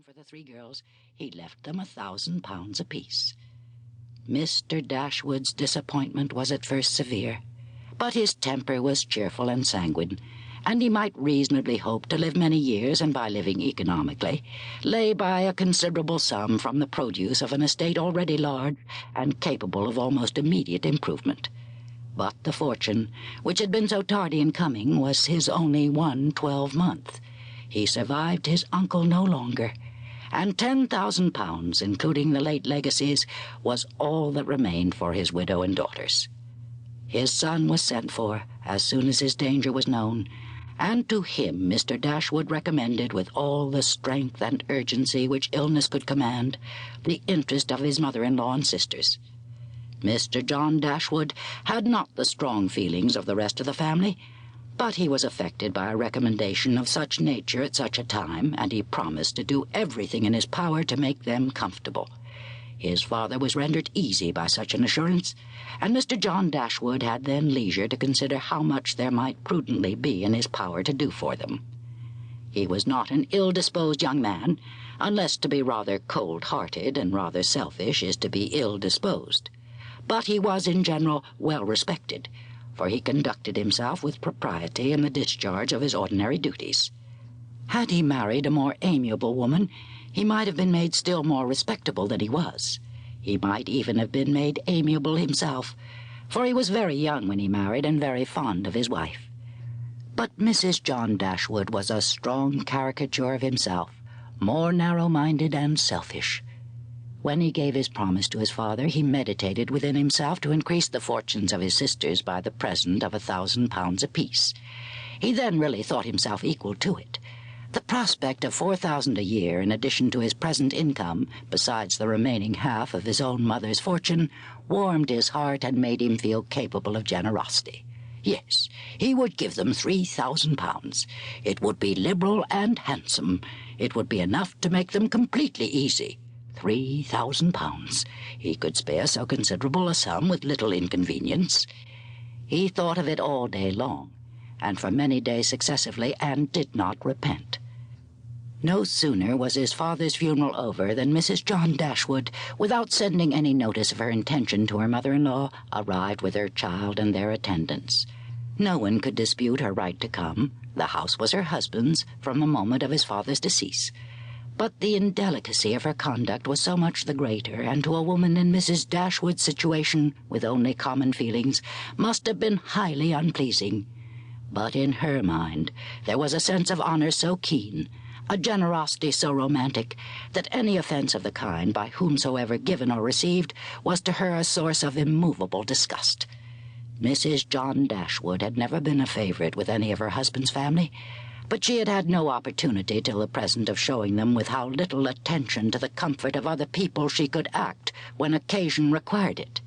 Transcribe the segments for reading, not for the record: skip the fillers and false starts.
for the three girls, he left them £1,000 apiece. Mr. Dashwood's disappointment was at first severe, but his temper was cheerful and sanguine, and he might reasonably hope to live many years, and by living economically, lay by a considerable sum from the produce of an estate already large and capable of almost immediate improvement. But the fortune, which had been so tardy in coming, was his only one 12-month. He survived his uncle no longer, and £10,000, including the late legacies, was all that remained for his widow and daughters. His son was sent for as soon as his danger was known, and to him Mr. Dashwood recommended, with all the strength and urgency which illness could command, the interest of his mother-in-law and sisters. Mr. John Dashwood had not the strong feelings of the rest of the family, but he was affected by a recommendation of such nature at such a time, and he promised to do everything in his power to make them comfortable. His father was rendered easy by such an assurance, and Mr. John Dashwood had then leisure to consider how much there might prudently be in his power to do for them. He was not an ill-disposed young man, unless to be rather cold-hearted and rather selfish is to be ill-disposed. But he was in general well respected, for he conducted himself with propriety in the discharge of his ordinary duties. Had he married a more amiable woman, he might have been made still more respectable than he was. He might even have been made amiable himself, for he was very young when he married and very fond of his wife. But Mrs. John Dashwood was a strong caricature of himself, more narrow-minded and selfish. When he gave his promise to his father, he meditated within himself to increase the fortunes of his sisters by the present of £1,000 apiece. He then really thought himself equal to it. The prospect of £4,000 a year in addition to his present income, besides the remaining half of his own mother's fortune, warmed his heart and made him feel capable of generosity. Yes, he would give them £3,000. It would be liberal and handsome. It would be enough to make them completely easy. £3,000. He could spare so considerable a sum with little inconvenience. He thought of it all day long, and for many days successively, and did not repent. No sooner was his father's funeral over than Mrs. John Dashwood, without sending any notice of her intention to her mother-in-law, arrived with her child and their attendants. No one could dispute her right to come. The house was her husband's from the moment of his father's decease. But the indelicacy of her conduct was so much the greater, and to a woman in Mrs. Dashwood's situation, with only common feelings, must have been highly unpleasing. But in her mind there was a sense of honor so keen, a generosity so romantic, that any offense of the kind, by whomsoever given or received, was to her a source of immovable disgust. Mrs. John Dashwood had never been a favorite with any of her husband's family, but she had had no opportunity till the present of showing them with how little attention to the comfort of other people she could act when occasion required it.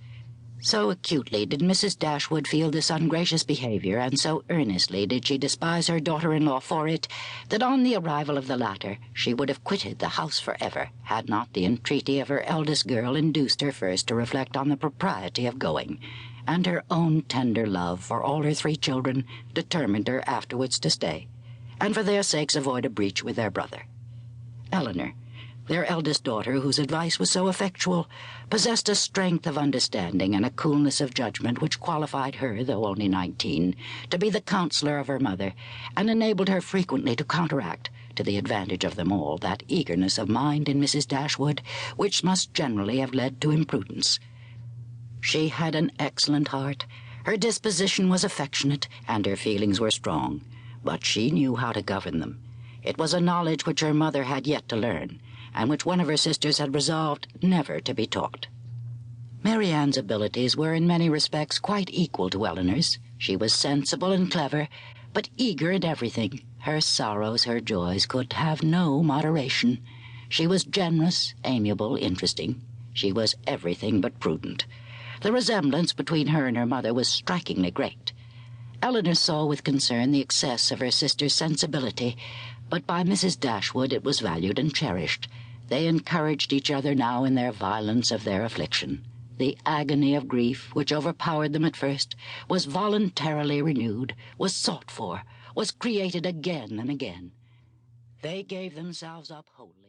So acutely did Mrs. Dashwood feel this ungracious behavior, and so earnestly did she despise her daughter-in-law for it, that on the arrival of the latter she would have quitted the house forever, had not the entreaty of her eldest girl induced her first to reflect on the propriety of going, and her own tender love for all her three children determined her afterwards to stay, and for their sakes avoid a breach with their brother. Elinor, their eldest daughter, whose advice was so effectual, possessed a strength of understanding and a coolness of judgment which qualified her, though only 19, to be the counsellor of her mother, and enabled her frequently to counteract, to the advantage of them all, that eagerness of mind in Mrs. Dashwood which must generally have led to imprudence. She had an excellent heart, her disposition was affectionate, and her feelings were strong, but she knew how to govern them. It was a knowledge which her mother had yet to learn, and which one of her sisters had resolved never to be taught. Marianne's abilities were in many respects quite equal to Elinor's. She was sensible and clever, but eager in everything. Her sorrows, her joys, could have no moderation. She was generous, amiable, interesting. She was everything but prudent. The resemblance between her and her mother was strikingly great. Elinor saw with concern the excess of her sister's sensibility, but by Mrs. Dashwood it was valued and cherished. They encouraged each other now in their violence of their affliction. The agony of grief, which overpowered them at first, was voluntarily renewed, was sought for, was created again and again. They gave themselves up wholly.